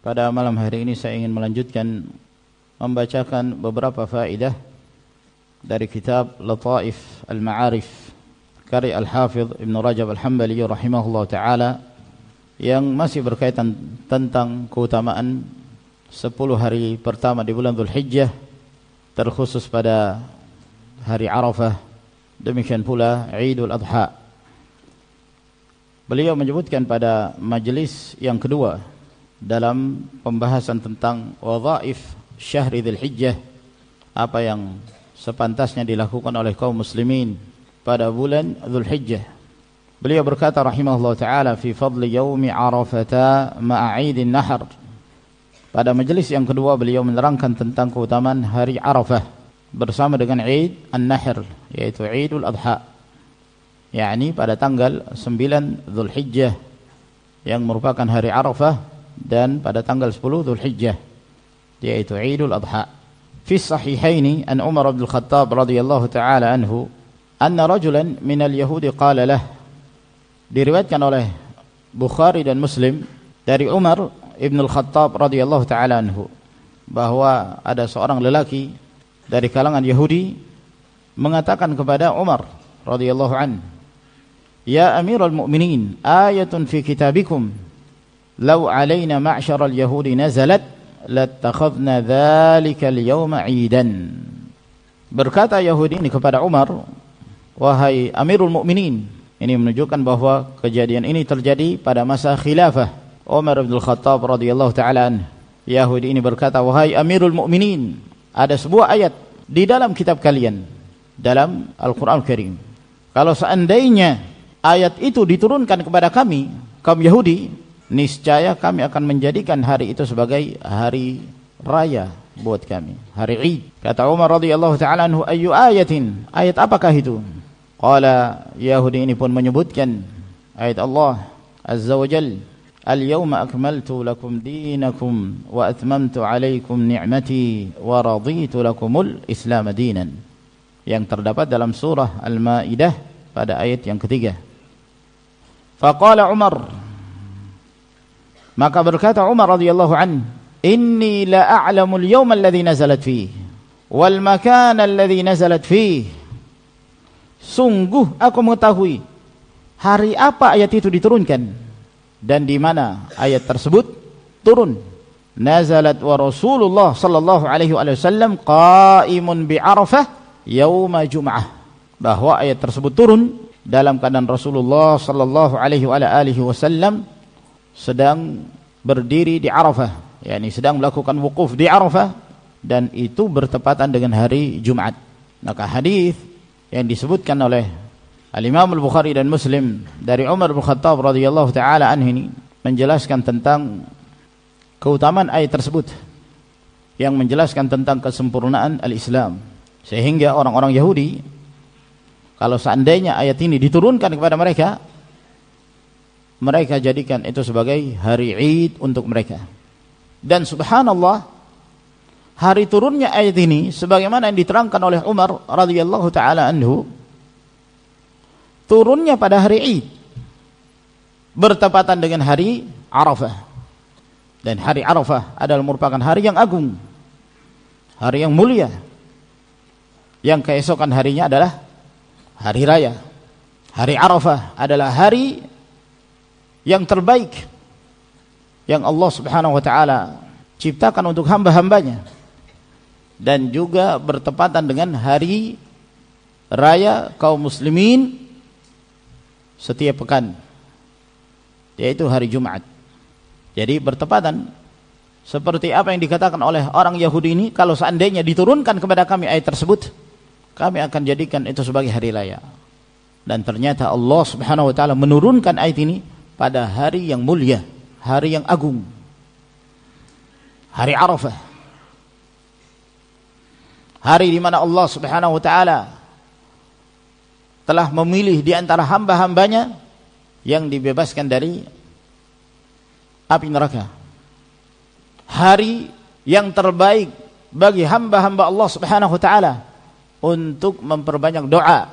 Pada malam hari ini saya ingin melanjutkan membacakan beberapa faedah dari kitab Lataif Al-Ma'arif karya Al-Hafidh Ibn Rajab Al-Hambali rahimahullah ta'ala, yang masih berkaitan tentang keutamaan 10 hari pertama di bulan Dzulhijjah, terkhusus pada hari Arafah, demikian pula Idul Adha. Beliau menyebutkan pada majelis yang kedua dalam pembahasan tentang wadhaif syahri Dzulhijjah, apa yang sepantasnya dilakukan oleh kaum muslimin pada bulan Dzulhijjah. Beliau berkata rahimahullah ta'ala fi fadli yaumi Arafata ma'a Idin Nahr. Pada majelis yang kedua beliau menerangkan tentang keutamaan hari Arafah bersama dengan Id An-Nahr, yaitu Idul Adha, yakni pada tanggal 9 Dzulhijjah yang merupakan hari Arafah, dan pada tanggal 10 Dzulhijjah yaitu Idul Adha. Fi sahihaini an Umar bin Khattab radhiyallahu ta'ala anhu anna rajulan minal yahudi qala lah. Diriwayatkan oleh Bukhari dan Muslim dari Umar ibn al-Khattab radhiyallahu ta'ala anhu bahwa ada seorang lelaki dari kalangan Yahudi mengatakan kepada Umar radhiyallahu anhu, "Ya Amirul Mu'minin, ayatun fi kitabikum law alaina ma'syaral yahudi nazalat lattakhadna dzalikal yawma 'idan." Berkata Yahudi ini kepada Umar, "Wahai Amirul Mukminin." Ini menunjukkan bahwa kejadian ini terjadi pada masa khilafah Umar bin Khattab radhiyallahu ta'ala anhu. Yahudi ini berkata, "Wahai Amirul Mukminin, ada sebuah ayat di dalam kitab kalian, dalam Al-Qur'an Karim. Kalau seandainya ayat itu diturunkan kepada kami, kaum Yahudi, niscaya kami akan menjadikan hari itu sebagai hari raya buat kami, hari Id." Kata Umar radhiyallahu ta'ala anhu, "Ayyu ayatin?" Ayat apakah itu? Qala, Yahudi ini pun menyebutkan ayat Allah Azza wa Jalla, "Al-yawma akmaltu lakum dinakum wa atmamtu alaikum ni'mati wa raditu lakumul Islam dinan," yang terdapat dalam surah Al-Maidah pada ayat yang ketiga. Faqala Umar, maka berkata Umar radhiyallahu anhu, "Inni la a'lamul yawma alladhi nazalat fihi wal makana alladhi nazalat fihi." Sungguh aku mengetahui hari apa ayat itu diturunkan dan di mana ayat tersebut turun. Nazalat wa Rasulullah sallallahu alaihi wasallam qa'imun bi Arafah yauma Jum'ah, bahwa ayat tersebut turun dalam keadaan Rasulullah sallallahu alaihi wasallam sedang berdiri di Arafah, yakni sedang melakukan wukuf di Arafah, dan itu bertepatan dengan hari Jumat. Maka hadis yang disebutkan oleh Al-Imam Al-Bukhari dan Muslim dari Umar bin Khattab radhiyallahu ta'ala anhu ini menjelaskan tentang keutamaan ayat tersebut, yang menjelaskan tentang kesempurnaan al-Islam, sehingga orang-orang Yahudi kalau seandainya ayat ini diturunkan kepada mereka, mereka jadikan itu sebagai hari Id untuk mereka. Dan subhanallah, hari turunnya ayat ini sebagaimana yang diterangkan oleh Umar radhiyallahu ta'ala anhu, turunnya pada hari Id bertepatan dengan hari Arafah, dan hari Arafah adalah merupakan hari yang agung, hari yang mulia, yang keesokan harinya adalah hari raya. Hari Arafah adalah hari yang terbaik yang Allah subhanahu wa ta'ala ciptakan untuk hamba-hambanya, dan juga bertepatan dengan hari raya kaum muslimin setiap pekan, yaitu hari Jumat. Jadi bertepatan seperti apa yang dikatakan oleh orang Yahudi ini, kalau seandainya diturunkan kepada kami ayat tersebut, kami akan jadikan itu sebagai hari raya. Dan ternyata Allah subhanahu wa ta'ala menurunkan ayat ini pada hari yang mulia, hari yang agung, hari Arafah, hari di mana Allah subhanahu wa ta'ala telah memilih di antara hamba-hambanya yang dibebaskan dari api neraka. Hari yang terbaik bagi hamba-hamba Allah subhanahu wa ta'ala untuk memperbanyak doa.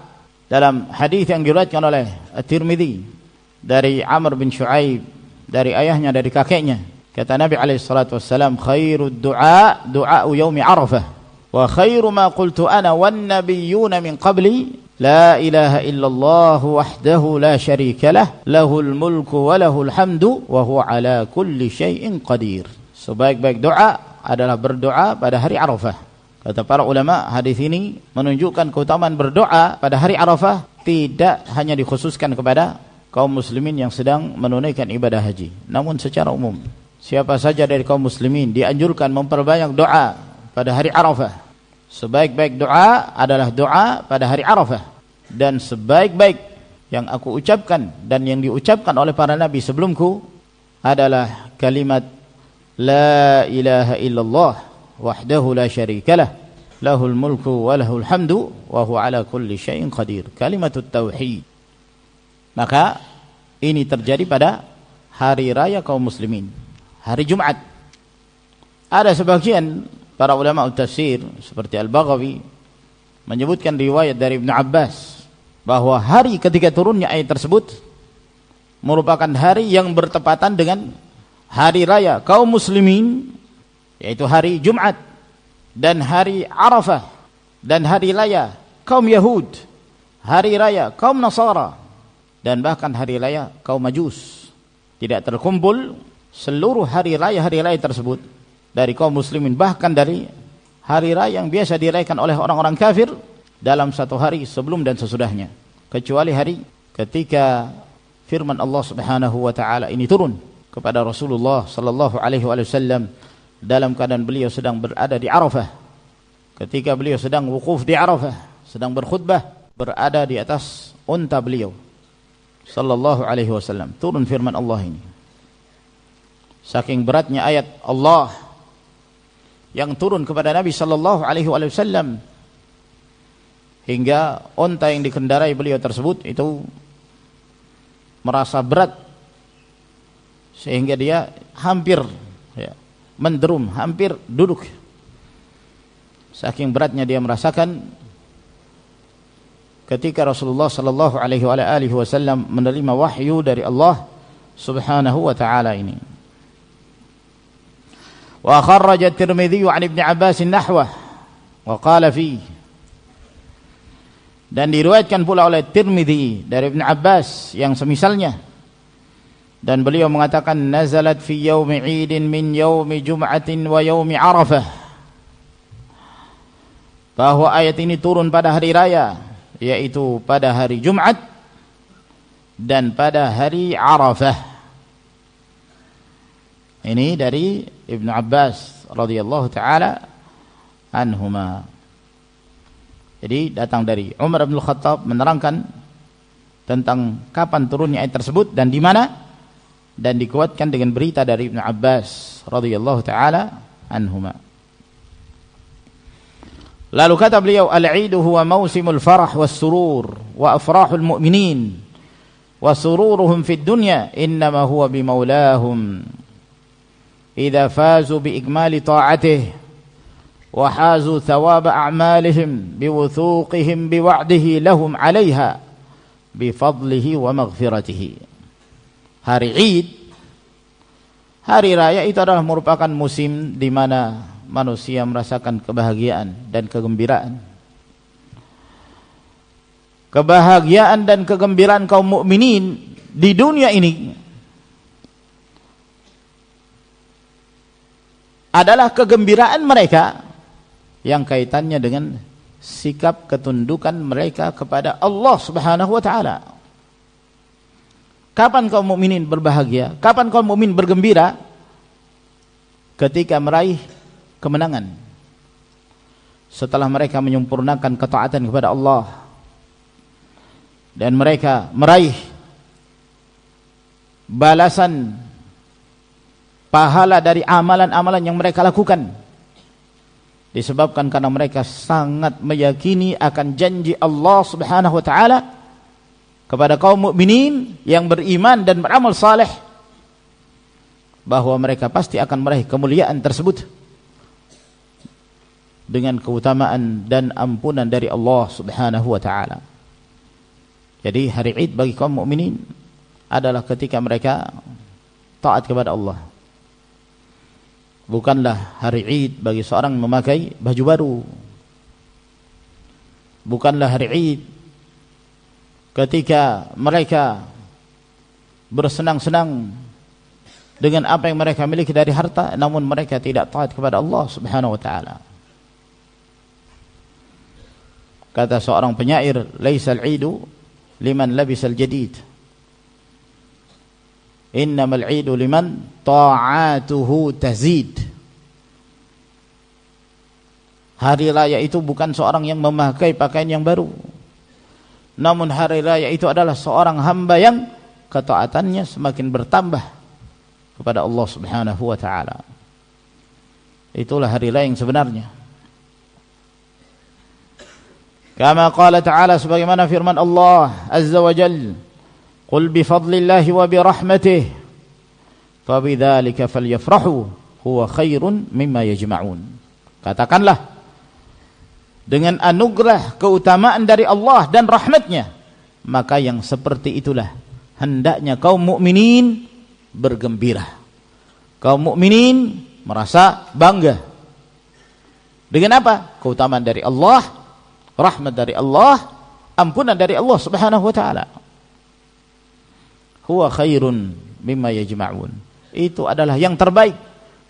Dalam hadis yang diriwayatkan oleh At-Tirmidzi dari Amr bin Shu'aib, dari ayahnya, dari kakeknya, Kata Nabi alaihi salatu wassalam, khairud du'a du'a'u yaumi Arafah wa khairu ma qultu ana wan nabiyyuna min qabli la ilaha illallah wahdahu la syarika lah lahul mulku wa lahul hamdu wa huwa ala kulli syai'in qadir. Sebaik-baik doa adalah berdoa pada hari Arafah. Kata para ulama, hadis ini menunjukkan keutamaan berdoa pada hari Arafah tidak hanya dikhususkan kepada kaum muslimin yang sedang menunaikan ibadah haji, namun secara umum siapa saja dari kaum muslimin dianjurkan memperbanyak doa pada hari Arafah. Sebaik-baik doa adalah doa pada hari Arafah, dan sebaik-baik yang aku ucapkan dan yang diucapkan oleh para nabi sebelumku adalah kalimat la ilaha illallah wahdahu la syarikalah lahul mulku wa lahul hamdu wa huwa ala kulli syai'in qadir, kalimatut tauhid. Maka ini terjadi pada hari raya kaum muslimin, hari Jumat. Ada sebagian para ulama tafsir seperti Al-Baghawi menyebutkan riwayat dari Ibnu Abbas bahwa hari ketika turunnya ayat tersebut merupakan hari yang bertepatan dengan hari raya kaum muslimin, yaitu hari Jumat, dan hari Arafah, dan hari raya kaum Yahud, hari raya kaum Nasara, dan bahkan hari raya kaum Majus. Tidak terkumpul seluruh hari raya tersebut dari kaum muslimin, bahkan dari hari raya yang biasa dirayakan oleh orang-orang kafir dalam satu hari sebelum dan sesudahnya, kecuali hari ketika firman Allah Subhanahu wa taala ini turun kepada Rasulullah sallallahu alaihi wasallam dalam keadaan beliau sedang berada di Arafah, ketika beliau sedang wukuf di Arafah, sedang berkhutbah, berada di atas unta beliau sallallahu alaihi wasallam, turun firman Allah ini. Saking beratnya ayat Allah yang turun kepada Nabi sallallahu alaihi wasallam hingga unta yang dikendarai beliau tersebut itu merasa berat sehingga dia hampir menderum, hampir duduk. Saking beratnya dia merasakan ketika Rasulullah sallallahu alaihi wasallam menerima wahyu dari Allah Subhanahu wa taala ini. Wa kharraja at-Tirmidzi 'an Ibnu Abbas nahwah wa qala fihi, dan diriwayatkan pula oleh Tirmidzi dari Ibnu Abbas yang semisalnya, dan beliau mengatakan nazalat fi yaumi 'idin min yaumi jum'atin wa yaumi Arafah, bahwa ayat ini turun pada hari raya, yaitu pada hari Jumat dan pada hari Arafah. Ini dari Ibnu Abbas radhiyallahu taala anhuma. Jadi datang dari Umar bin Khattab menerangkan tentang kapan turunnya ayat tersebut dan di mana, dan dikuatkan dengan berita dari Ibnu Abbas radhiyallahu taala anhuma. Lalu kata beliau, al-'idu huwa mausimul farah was surur wa afrahul mu'minin wa sururuhum fid dunya innama huwa bi maulahum idza fazu bi ikmali ta'atihi wa hazu thawab a'malihim bi wuthuqihim bi wa'dihi lahum 'alayha bi fadlihi wa maghfiratihi. Hari Id, hari raya itu adalah merupakan musim di mana manusia merasakan kebahagiaan dan kegembiraan. Kebahagiaan dan kegembiraan kaum mukminin di dunia ini adalah kegembiraan mereka yang kaitannya dengan sikap ketundukan mereka kepada Allah Subhanahu wa taala. Kapan kaum mukminin berbahagia? Kapan kaum mukmin bergembira? Ketika meraih kemenangan, setelah mereka menyempurnakan ketaatan kepada Allah dan mereka meraih balasan pahala dari amalan-amalan yang mereka lakukan, disebabkan karena mereka sangat meyakini akan janji Allah Subhanahu wa taala kepada kaum mukminin yang beriman dan beramal saleh, bahwa mereka pasti akan meraih kemuliaan tersebut dengan keutamaan dan ampunan dari Allah Subhanahu wa taala. Jadi hari Id bagi kaum mukminin adalah ketika mereka taat kepada Allah, bukanlah hari Id bagi seorang memakai baju baru. Bukanlah hari Id ketika mereka bersenang-senang dengan apa yang mereka miliki dari harta, namun mereka tidak taat kepada Allah Subhanahu wa taala. Kata seorang penyair, "Laisal 'idu liman labisal jadid. Innamal 'idu liman ta'atuhu tazid." Hari raya itu bukan seorang yang memakai pakaian yang baru, namun hari raya itu adalah seorang hamba yang ketaatannya semakin bertambah kepada Allah Subhanahu wa taala. Itulah hari raya yang sebenarnya. Kama qala ta'ala, sebagaimana firman Allah Azza wa Jalla, "Qul bi fadlillahi wa bi rahmatihi fabidzalika falyafrahu huwa khairun mimma yajma'un." Katakanlah, dengan anugerah keutamaan dari Allah dan rahmatnya, maka yang seperti itulah hendaknya kaum mukminin bergembira. Kaum mukminin merasa bangga. Dengan apa? Keutamaan dari Allah, rahmat dari Allah, ampunan dari Allah Subhanahu wa taala. Huwa khairun mimma yajma'un. Itu adalah yang terbaik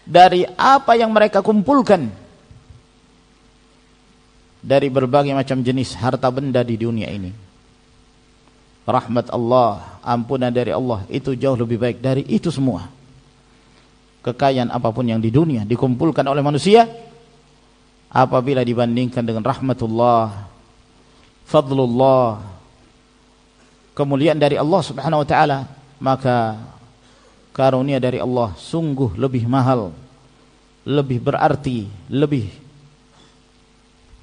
dari apa yang mereka kumpulkan dari berbagai macam jenis harta benda di dunia ini. Rahmat Allah, ampunan dari Allah itu jauh lebih baik dari itu semua. Kekayaan apapun yang di dunia dikumpulkan oleh manusia, apabila dibandingkan dengan rahmatullah, fadlullah, kemuliaan dari Allah Subhanahu wa taala, maka karunia dari Allah sungguh lebih mahal, lebih berarti, lebih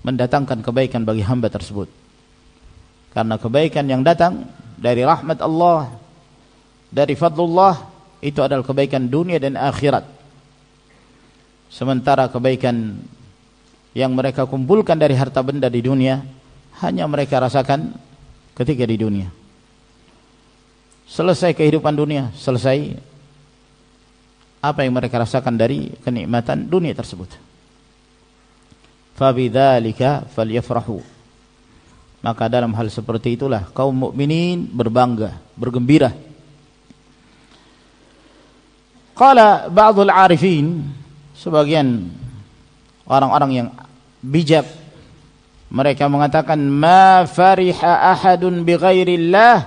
mendatangkan kebaikan bagi hamba tersebut. Karena kebaikan yang datang dari rahmat Allah, dari fadlullah, itu adalah kebaikan dunia dan akhirat. Sementara kebaikan yang mereka kumpulkan dari harta benda di dunia hanya mereka rasakan ketika di dunia. Selesai kehidupan dunia, selesai apa yang mereka rasakan dari kenikmatan dunia tersebut. Fabidzalika falyafrahu. Maka dalam hal seperti itulah kaum mukminin berbangga, bergembira. Qala ba'dul 'arifin, sebagian orang-orang yang bijak, mereka mengatakan, ma fariha ahadun bi ghairillah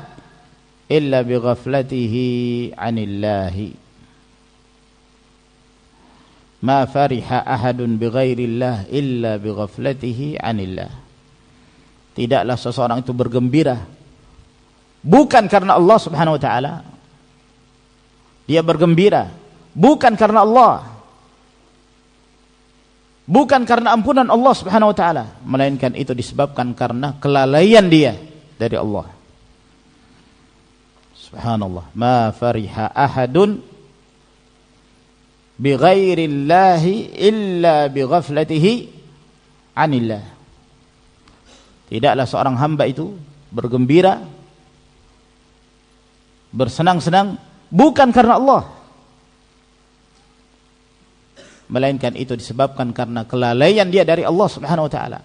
illa bi ghaflatihi 'anillahi. Ma fariha ahadun bi ghairillah illa bi ghaflatihi 'anillah. Tidaklah seseorang itu bergembira bukan karena Allah Subhanahu wa taala. Dia bergembira bukan karena Allah, bukan karena ampunan Allah Subhanahu wa taala, melainkan itu disebabkan karena kelalaian dia dari Allah. Subhanallah, ma fariha ahadun bi ghairillahi illa bi ghaflatihi 'anillah. Tidaklah seorang hamba itu bergembira, bersenang-senang bukan karena Allah, melainkan itu disebabkan karena kelalaian dia dari Allah Subhanahu wa taala.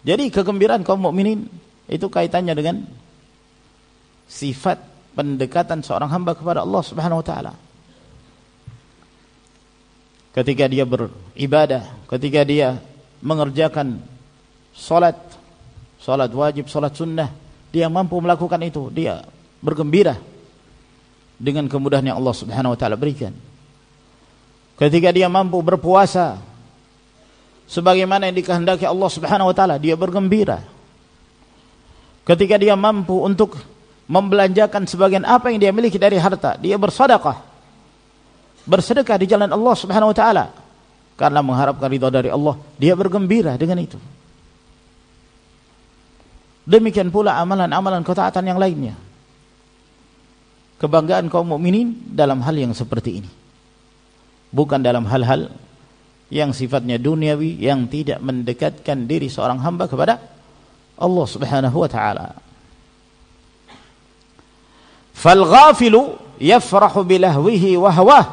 Jadi kegembiraan kaum mukminin itu kaitannya dengan sifat pendekatan seorang hamba kepada Allah Subhanahu wa taala. Ketika dia beribadah, ketika dia mengerjakan salat wajib, salat sunnah, dia mampu melakukan itu, dia bergembira dengan kemudahan yang Allah Subhanahu wa taala berikan. Ketika dia mampu berpuasa sebagaimana yang dikehendaki Allah Subhanahu wa taala, dia bergembira. Ketika dia mampu untuk membelanjakan sebagian apa yang dia miliki dari harta, dia bersedekah, bersedekah di jalan Allah Subhanahu wa taala karena mengharapkan ridha dari Allah, dia bergembira dengan itu. Demikian pula amalan-amalan ketaatan yang lainnya. Kebanggaan kaum mukminin dalam hal yang seperti ini, bukan dalam hal-hal yang sifatnya duniawi yang tidak mendekatkan diri seorang hamba kepada Allah Subhanahu wa taala. Fal ghafilu yafrahu bilahwihi wa hawah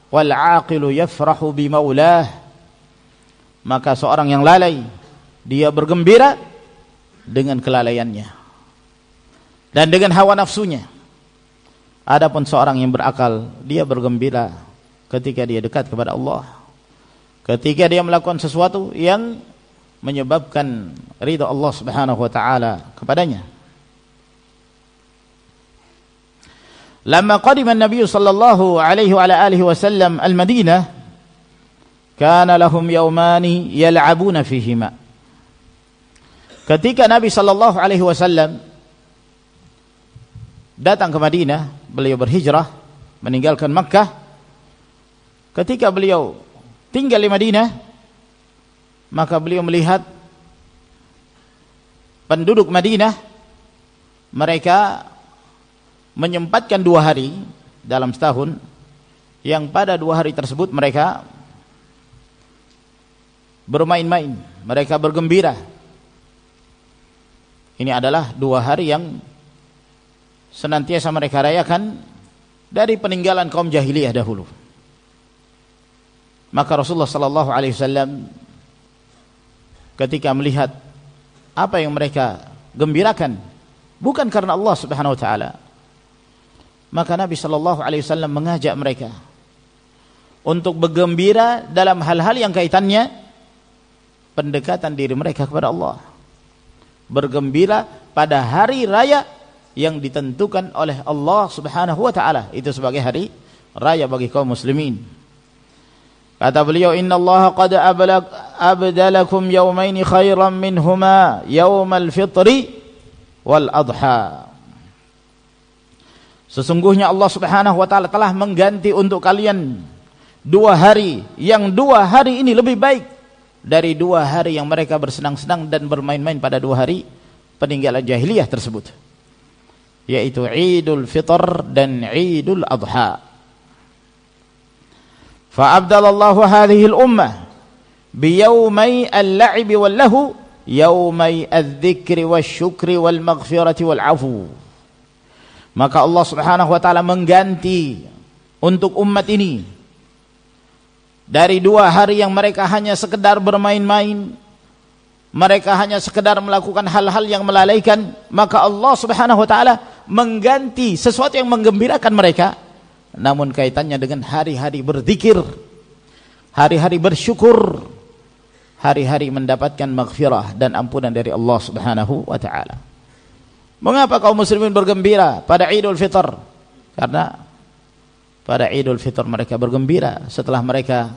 wal 'aqilu yafrahu bi maulah. Maka seorang yang lalai dia bergembira dengan kelalaiannya dan dengan hawa nafsunya. Adapun seorang yang berakal, dia bergembira ketika dia dekat kepada Allah, ketika dia melakukan sesuatu yang menyebabkan ridha Allah Subhanahu wa taala kepadanya. Lamma qadima an-nabiy sallallahu alaihi wa ala alihi wasallam al-Madinah, kana lahum yawmani yal'abuna fihima. Ketika Nabi sallallahu alaihi wasallam datang ke Madinah, beliau berhijrah meninggalkan Makkah. Ketika beliau tinggal di Madinah, maka beliau melihat penduduk Madinah, mereka menyempatkan 2 hari dalam setahun, yang pada 2 hari tersebut mereka bermain-main, mereka bergembira. Ini adalah 2 hari yang senantiasa mereka rayakan dari peninggalan kaum jahiliyah dahulu. Maka Rasulullah sallallahu alaihi wasallam ketika melihat apa yang mereka gembirakan bukan karena Allah Subhanahu wa taala, maka Nabi sallallahu alaihi wasallam mengajak mereka untuk bergembira dalam hal-hal yang kaitannya pendekatan diri mereka kepada Allah. Bergembira pada hari raya yang ditentukan oleh Allah Subhanahu wa taala, itu sebagai hari raya bagi kaum muslimin. Kata beliau, innallaha qad abdalakum yawmaini khairan minhuma yawmal fitri wal adha. Sesungguhnya Allah Subhanahu wa taala telah mengganti untuk kalian 2 hari, yang 2 hari ini lebih baik dari 2 hari yang mereka bersenang-senang dan bermain-main pada 2 hari peninggalan jahiliyah tersebut, yaitu Idul Fitr dan Idul Adha. Fa'abdalallahu hadhihi al-ummah biyawmai al-la'ib wal-lahu yawmai adh-dhikri wasyukri wal-maghfirati wal-'afu. Maka Allah Subhanahu wa taala mengganti untuk umat ini dari 2 hari yang mereka hanya sekedar bermain-main, mereka hanya sekedar melakukan hal-hal yang melalaikan, maka Allah Subhanahu wa taala mengganti sesuatu yang menggembirakan mereka, namun kaitannya dengan hari-hari berzikir, hari-hari bersyukur, hari-hari mendapatkan maghfirah dan ampunan dari Allah Subhanahu wa taala. Mengapa kaum muslimin bergembira pada Idul Fitr? Karena pada Idul Fitr mereka bergembira setelah mereka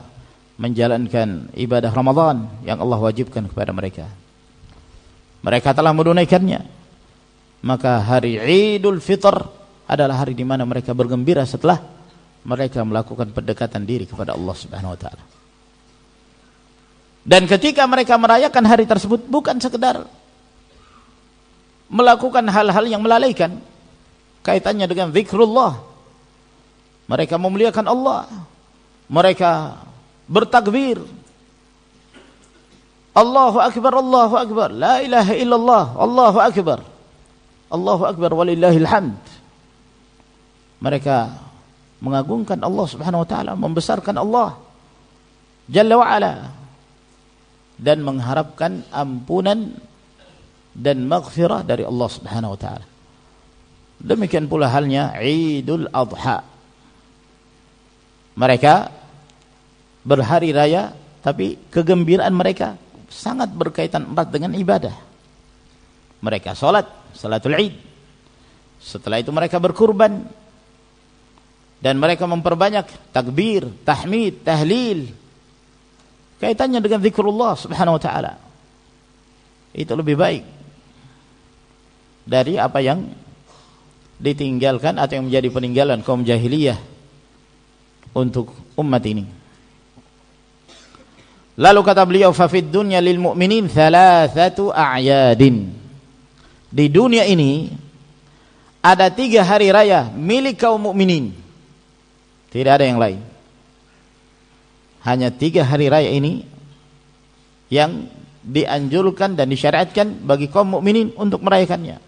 menjalankan ibadah Ramadan yang Allah wajibkan kepada mereka. Mereka telah menunaikannya. Maka hari Idul Fitr adalah hari di mana mereka bergembira setelah mereka melakukan pendekatan diri kepada Allah Subhanahu wa taala. Dan ketika mereka merayakan hari tersebut bukan sekedar melakukan hal-hal yang melalaikan, kaitannya dengan zikrullah. Mereka memuliakan Allah, mereka bertakbir, Allahu Akbar, Allahu Akbar, la ilaha illallah, Allahu Akbar, Allahu Akbar walillahil hamd. Mereka mengagungkan Allah Subhanahu wa taala, membesarkan Allah Jalla wa ala, dan mengharapkan ampunan dan maghfirah dari Allah Subhanahu wa taala. Demikian pula halnya Idul Adha. Mereka berhari raya, tapi kegembiraan mereka sangat berkaitan erat dengan ibadah. Mereka salatul Id. Setelah itu mereka berkurban, dan mereka memperbanyak takbir, tahmid, tahlil, kaitannya dengan zikrullah Subhanahu wa taala. Itu lebih baik dari apa yang ditinggalkan atau yang menjadi peninggalan kaum jahiliyah untuk umat ini. Lalu kata beliau, fa fid dunya lil mu'minin thalathatu a'yadin. Di dunia ini ada 3 hari raya milik kaum mukminin. Tidak ada yang lain. Hanya 3 hari raya ini yang dianjurkan dan disyariatkan bagi kaum mukminin untuk merayakannya.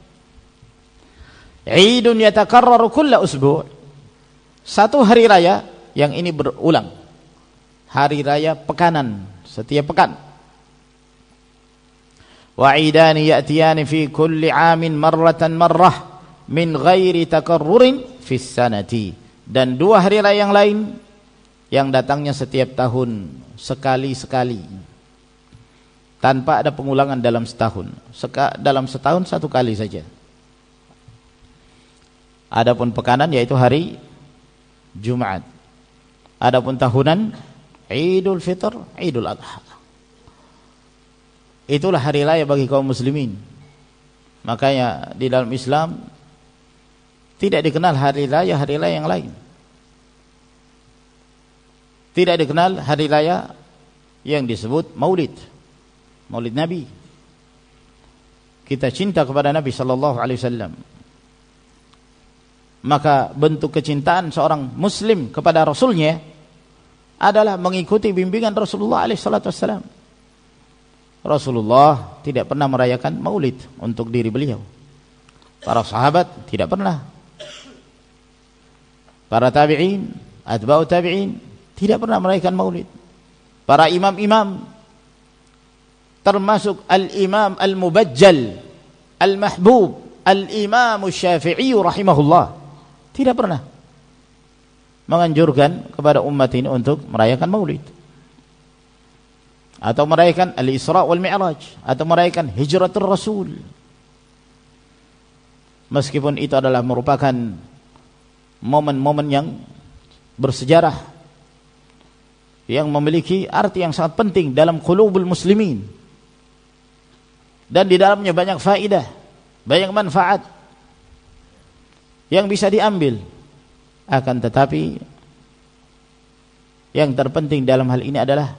Idun yatakarraru kulla usbu'. 1 hari raya yang ini berulang. Hari raya pekanan, setiap pekan. Wa idani ya'tiyani fi kulli 'amin marratan marrah min ghairi takarrurin fis sanati. Dan dua hari raya yang lain yang datangnya setiap tahun sekali-sekali, tanpa ada pengulangan dalam setahun. Dalam setahun satu kali saja. Adapun pekanan yaitu hari Jumat. Adapun tahunan Idul Fitr, Idul Adha. Itulah hari raya bagi kaum muslimin. Makanya di dalam Islam tidak dikenal hari raya yang lain. Tidak dikenal hari raya yang disebut Maulid Nabi. Kita cinta kepada Nabi sallallahu alaihi wasallam. Maka bentuk kecintaan seorang muslim kepada rasulnya adalah mengikuti bimbingan Rasulullah alaihi salatu wasallam. Rasulullah tidak pernah merayakan Maulid untuk diri beliau. Para sahabat tidak pernah. Para tabi'in, atba'u tabi'in tidak pernah merayakan Maulid. Para imam-imam termasuk al-imam al-mubajjal al-mahbub al-imam Syafi'i rahimahullah tidak pernah menganjurkan kepada umat ini untuk merayakan Maulid atau merayakan al-Isra wal Mi'raj atau merayakan hijratul Rasul, meskipun itu adalah merupakan momen-momen yang bersejarah yang memiliki arti yang sangat penting dalam qulubul muslimin, dan di dalamnya banyak faidah, banyak manfaat yang bisa diambil. Akan tetapi yang terpenting dalam hal ini adalah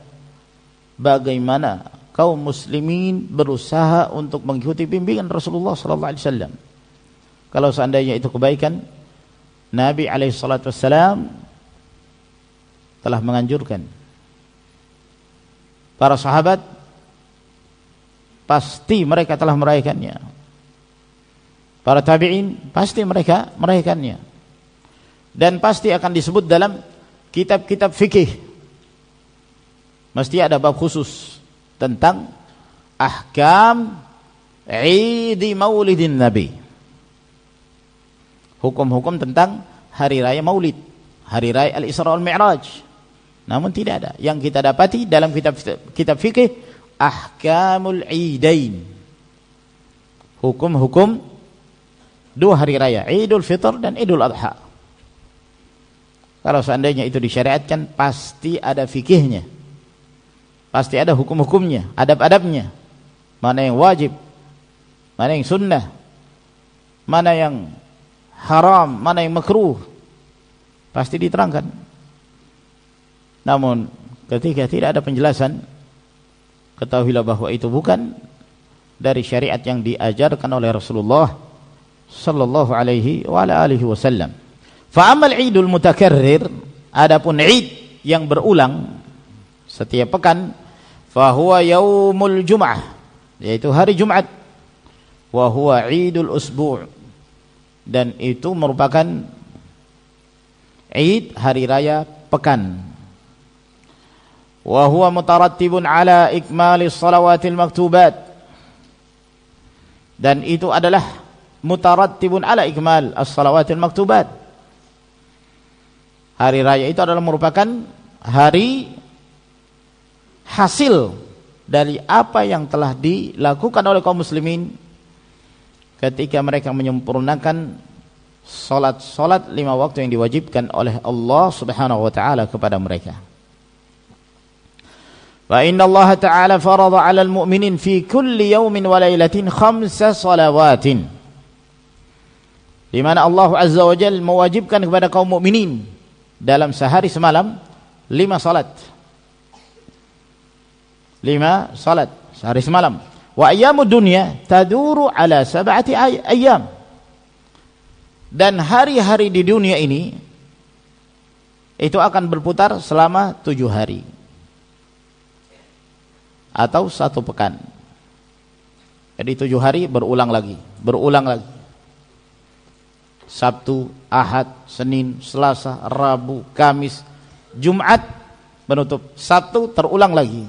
bagaimana kaum muslimin berusaha untuk mengikuti bimbingan Rasulullah sallallahu alaihi wasallam. Kalau seandainya itu kebaikan, Nabi alaihi salatu wasallam telah menganjurkan. Para sahabat pasti mereka telah merayakannya. Para tabi'in pasti mereka merayakannya. Dan pasti akan disebut dalam kitab-kitab fikih. Mesti ada bab khusus tentang ahkam Idi Maulidin Nabi. Hukum-hukum tentang hari raya Maulid, hari raya Al-Isra wal Mi'raj. Namun tidak ada. Yang kita dapati dalam kitab fikih ahkamul Idain. Hukum-hukum dua hari raya, Idul Fitr dan Idul Adha. Kalau seandainya itu disyariatkan, pasti ada fikihnya, pasti ada hukum-hukumnya, adab-adabnya, mana yang wajib, mana yang sunnah, mana yang haram, mana yang makruh, pasti diterangkan. Namun ketika tidak ada penjelasan, ketahuilah bahwa itu bukan dari syariat yang diajarkan oleh Rasulullah sallallahu alaihi wa ala alihi wasallam. Fa amal idul mutakarrir, adapun id yang berulang setiap pekan, fa huwa yaumul jum'ah, yaitu hari Jumat, wa huwa idul usbu', dan itu merupakan id hari raya pekan. Wa huwa mutarattibun ala ikmali shalawatil maktubat, dan itu adalah mutarattibun ala ikmal as-salawatil maktubat. Hari raya itu adalah merupakan hari hasil dari apa yang telah dilakukan oleh kaum muslimin ketika mereka menyempurnakan salat-salat 5 waktu yang diwajibkan oleh Allah Subhanahu wa taala kepada mereka. Wa inna Allah ta'ala farada 'alal mu'minin fi kulli yawmin wa lailatin 5 salawatin. Di mana Allah Azza wa Jalla mewajibkan kepada kaum mukminin dalam sehari semalam 5 salat. 5 salat sehari semalam. Wa ayyamud dunya taduru ala 7 ayyam. Dan hari-hari di dunia ini itu akan berputar selama 7 hari atau 1 pekan. Jadi 7 hari berulang lagi. Sabtu, Ahad, Senin, Selasa, Rabu, Kamis, Jumat penutup, Sabtu terulang lagi.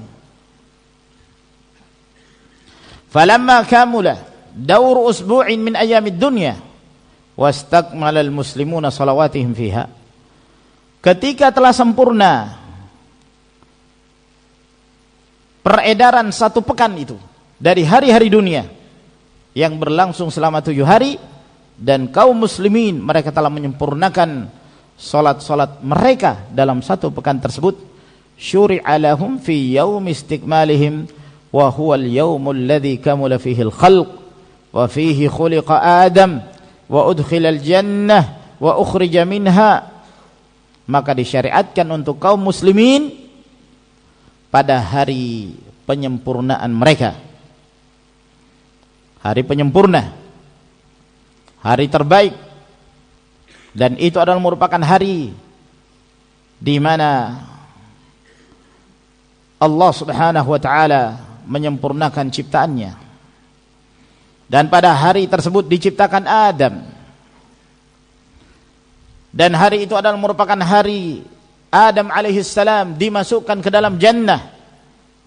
Falamma kamula daur usbu'in min ayyamid dunya wastakmala al-muslimuna salawatihim fiha. Ketika telah sempurna peredaran satu pekan itu dari hari-hari dunia yang berlangsung selama 7 hari, dan kaum muslimin mereka telah menyempurnakan salat-salat mereka dalam satu pekan tersebut, syuri'a lahum fi yaumi istikmalihim wa huwa al-yaumul ladzi kamula fihi al-khalq wa fihi khuliqa Adam wa udkhila al-jannah wa ukhrija minha. Maka disyariatkan untuk kaum muslimin pada hari penyempurnaan mereka, hari penyempurna, hari terbaik, dan itu adalah merupakan hari di mana Allah Subhanahu wa taala menyempurnakan ciptaannya, dan pada hari tersebut diciptakan Adam. Dan hari itu adalah merupakan hari Adam alaihissalam dimasukkan ke dalam jannah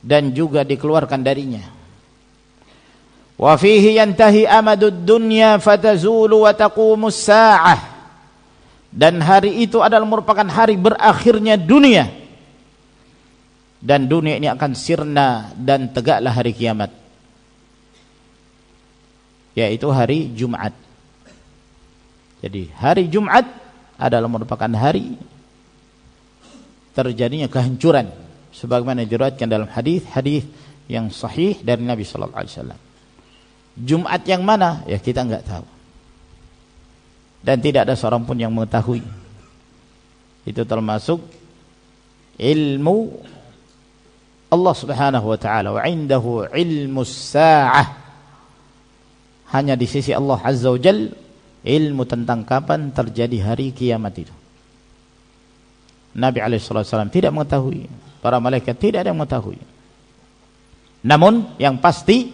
dan juga dikeluarkan darinya. Wa fihi yantahi amadud dunya fatazulu wa taqumus saa'ah. Dan hari itu adalah merupakan hari berakhirnya dunia, dan dunia ini akan sirna dan tegaklah hari kiamat, yaitu hari Jumat. Jadi hari Jumat adalah merupakan hari terjadinya kehancuran, sebagaimana diriwayatkan dalam hadis yang sahih dari Nabi sallallahu alaihi wasallam. Jumat yang mana? Ya kita enggak tahu. Dan tidak ada seorang pun yang mengetahui. Itu termasuk ilmu Allah Subhanahu wa taala, wa indahu ilmus saa'ah. Hanya di sisi Allah Azza wa Jalla ilmu tentang kapan terjadi hari kiamat itu. Nabi SAW tidak mengetahui, para malaikat tidak ada yang mengetahui. Namun yang pasti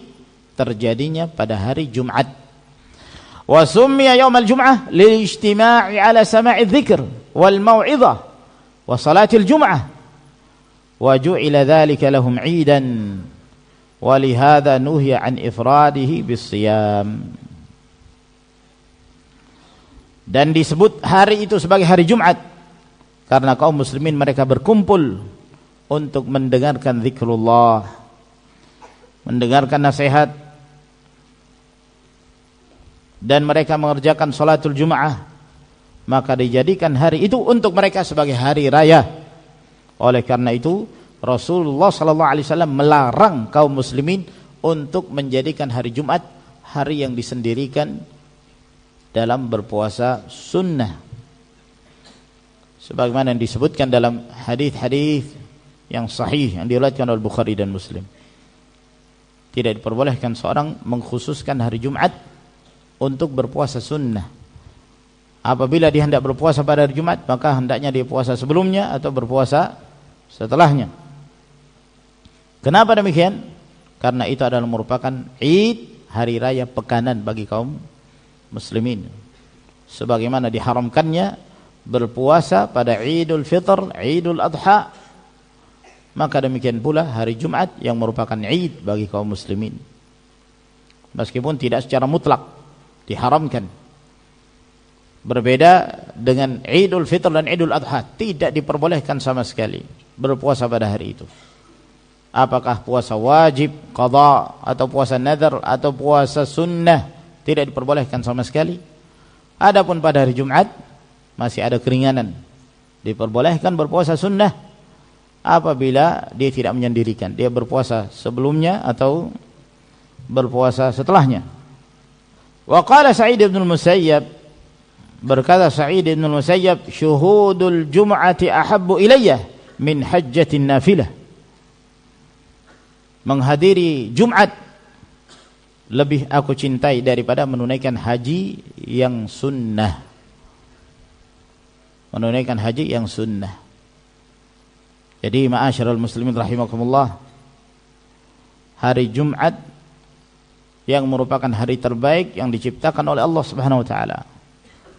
terjadinya pada hari Jumat. Wa summiya yaumal jum'ah lil ijtima'i ala sama'i dzikr wal mau'izah wa salatil jum'ah wa ju'ila dzalika lahum 'iidan wa li hadza nuhiya an ifradihi bis siyam. Dan disebut hari itu sebagai hari Jumat karena kaum muslimin mereka berkumpul untuk mendengarkan zikrullah, mendengarkan nasihat, dan mereka mengerjakan salatul Jum'ah. Maka dijadikan hari itu untuk mereka sebagai hari raya. Oleh karena itu Rasulullah SAW melarang kaum muslimin untuk menjadikan hari Jumat hari yang disendirikan dalam berpuasa sunnah, sebagaimana yang disebutkan dalam hadis-hadis yang sahih yang diriwayatkan oleh Bukhari dan Muslim. Tidak diperbolehkan seorang mengkhususkan hari Jumat untuk berpuasa sunnah. Apabila dia hendak berpuasa pada hari Jumat, maka hendaknya dia puasa sebelumnya atau berpuasa setelahnya. Kenapa demikian? Karena itu adalah merupakan Id, hari raya pekanan bagi kaum muslimin, sebagaimana diharamkannya berpuasa pada Idul Fitr, Idul Adha, maka demikian pula hari Jumat yang merupakan Id bagi kaum muslimin, meskipun tidak secara mutlak diharamkan. Berbeda dengan Idul Fitr dan Idul Adha, tidak diperbolehkan sama sekali berpuasa pada hari itu. Apakah puasa wajib, qadha, atau puasa nadar, atau puasa sunnah, tidak diperbolehkan sama sekali. Adapun pada hari Jumat masih ada keringanan, diperbolehkan berpuasa sunnah apabila dia tidak menyendirikan, dia berpuasa sebelumnya atau berpuasa setelahnya. Wa qala Sa'id bin al-Musayyab, berkata Sa'id bin al-Musayyab, syuhudul jum'ati ahabbu ilayya min hajjatin nafilah. Menghadiri Jumat lebih aku cintai daripada menunaikan haji yang sunnah. Menunaikan haji yang sunnah. Jadi ma'asyiral muslimin rahimakumullah, hari Jumat yang merupakan hari terbaik yang diciptakan oleh Allah Subhanahu wa taala.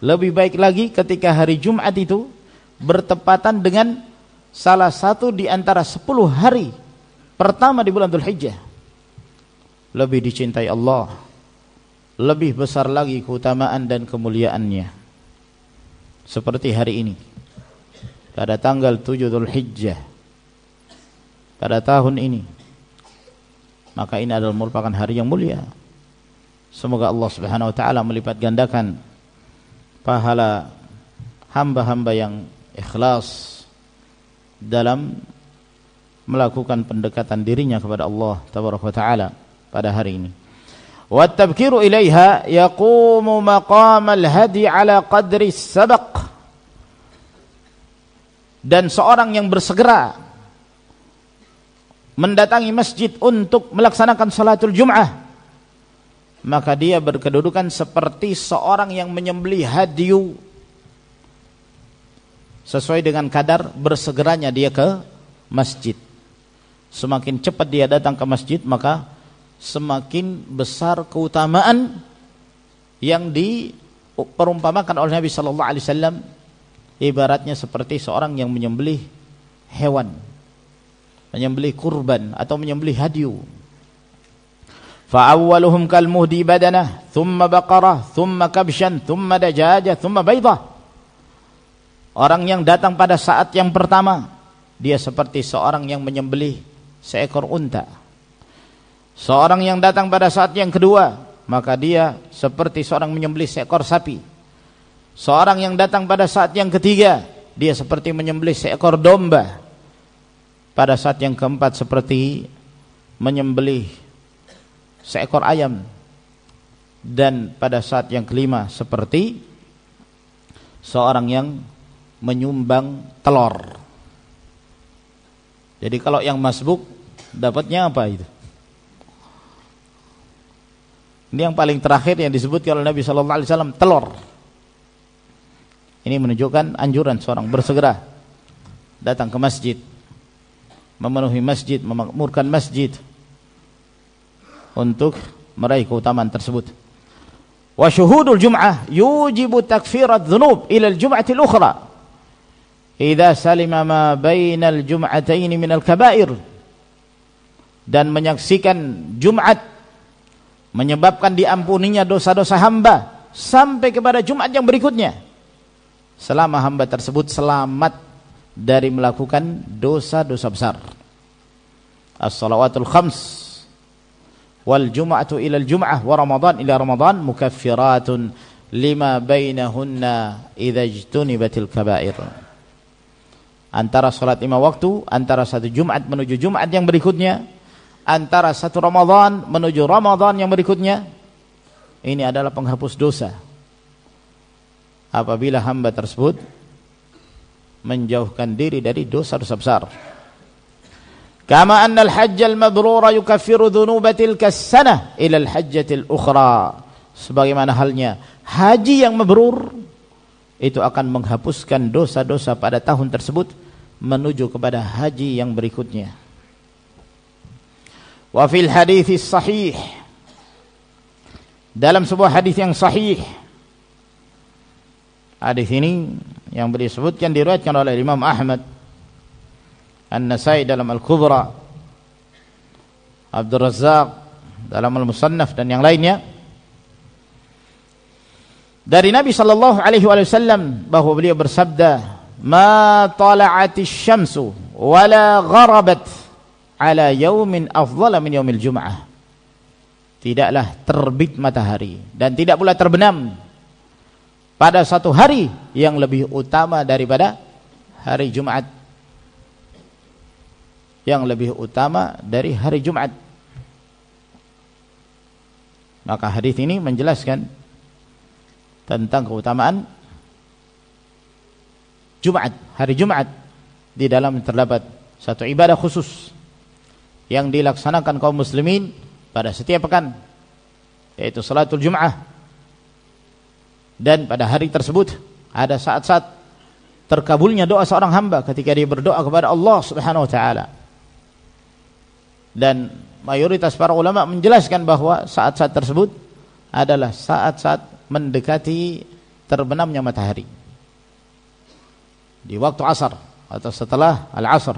Lebih baik lagi ketika hari Jumat itu bertepatan dengan salah satu di antara 10 hari pertama di bulan Dzulhijjah lebih dicintai Allah, lebih besar lagi keutamaan dan kemuliaannya. Seperti hari ini pada tanggal 7 Dzulhijjah pada tahun ini, maka ini adalah merupakan hari yang mulia. Semoga Allah Subhanahu wa taala melipat gandakan pahala hamba-hamba yang ikhlas dalam melakukan pendekatan dirinya kepada Allah Tabaraka wa taala pada hari ini. Wa at-tabkiru ilaiha yaqumu maqam al-hadi ala qadri sabaq. Dan seorang yang bersegera mendatangi masjid untuk melaksanakan salatul Jum'ah, maka dia berkedudukan seperti seorang yang menyembelih hadiyu sesuai dengan kadar bersegeranya dia ke masjid. Semakin cepat dia datang ke masjid, maka semakin besar keutamaan yang diperumpamakan oleh Nabi sallallahu alaihi wasallam, ibaratnya seperti seorang yang menyembelih hewan, menyembelih kurban atau menyembelih hadiyu. Fa awwaluhum kal muhdi badanah, thumma baqarah, thumma kabshan, thumma dajajah, thumma baydah. Orang yang datang pada saat yang pertama, dia seperti seorang yang menyembelih seekor unta. Seorang yang datang pada saat yang kedua, maka dia seperti seorang menyembelih seekor sapi. Seorang yang datang pada saat yang ketiga, dia seperti menyembelih seekor domba. Pada saat yang keempat seperti menyembelih seekor ayam. Dan pada saat yang kelima seperti seorang yang menyumbang telur. Jadi kalau yang masbuk dapatnya apa itu? Ini yang paling terakhir yang disebutkan oleh Nabi sallallahu alaihi wasallam, telur. Ini menunjukkan anjuran seorang bersegera datang ke masjid, memenuhi masjid, memakmurkan masjid untuk meraih keutamaan tersebut. Wa syuhudul jum'ah yujibu takfirat dzunub ila al-jum'ati al-ukhra idza salima ma bainal jum'atayn minal kaba'ir. Dan menyaksikan Jumat menyebabkan diampuninya dosa-dosa hamba sampai kepada Jumat yang berikutnya, selama hamba tersebut selamat dari melakukan dosa-dosa besar. As-salawatul khams wal jum'atu ila al-jum'ah wa ramadan ila ramadan mukaffiratun lima bainahunna idza ijtunibatil kaba'ir. Antara salat 5 waktu, antara satu Jumat menuju Jumat yang berikutnya, antara satu Ramadan menuju Ramadan yang berikutnya, ini adalah penghapus dosa apabila hamba tersebut menjauhkan diri dari dosa-dosa besar. Kama anna al-hajj al-mabrura yukaffiru dhunuba tilka as-sanah ila al-hajjati al-ukhra. Sebagaimana halnya haji yang mabrur itu akan menghapuskan dosa-dosa pada tahun tersebut menuju kepada haji yang berikutnya. Wa fil hadits sahih, dalam sebuah hadis yang sahih, hadis ini yang disebutkan diriwayatkan oleh Imam Ahmad, An-Nasai dalam Al-Kubra, Abdul Razzaq dalam Al-Musannaf dan yang lainnya, dari Nabi sallallahu alaihi wasallam bahwa beliau bersabda, "Ma tala'atis syamsu wala gharabat ala yaumin afdhala min yaumil jum'ah." Tidaklah terbit matahari dan tidak pula terbenam pada satu hari yang lebih utama daripada hari Jumat. Yang lebih utama dari hari Jumat. Maka hadis ini menjelaskan tentang keutamaan Jumat, hari Jumat. Di dalam terdapat satu ibadah khusus yang dilaksanakan kaum muslimin pada setiap pekan, yaitu salatul Jum'ah. Dan pada hari tersebut ada saat-saat terkabulnya doa seorang hamba ketika dia berdoa kepada Allah Subhanahu wa taala. Dan mayoritas para ulama menjelaskan bahwa saat-saat tersebut adalah saat-saat mendekati terbenamnya matahari di waktu asar, atau setelah al-'asr.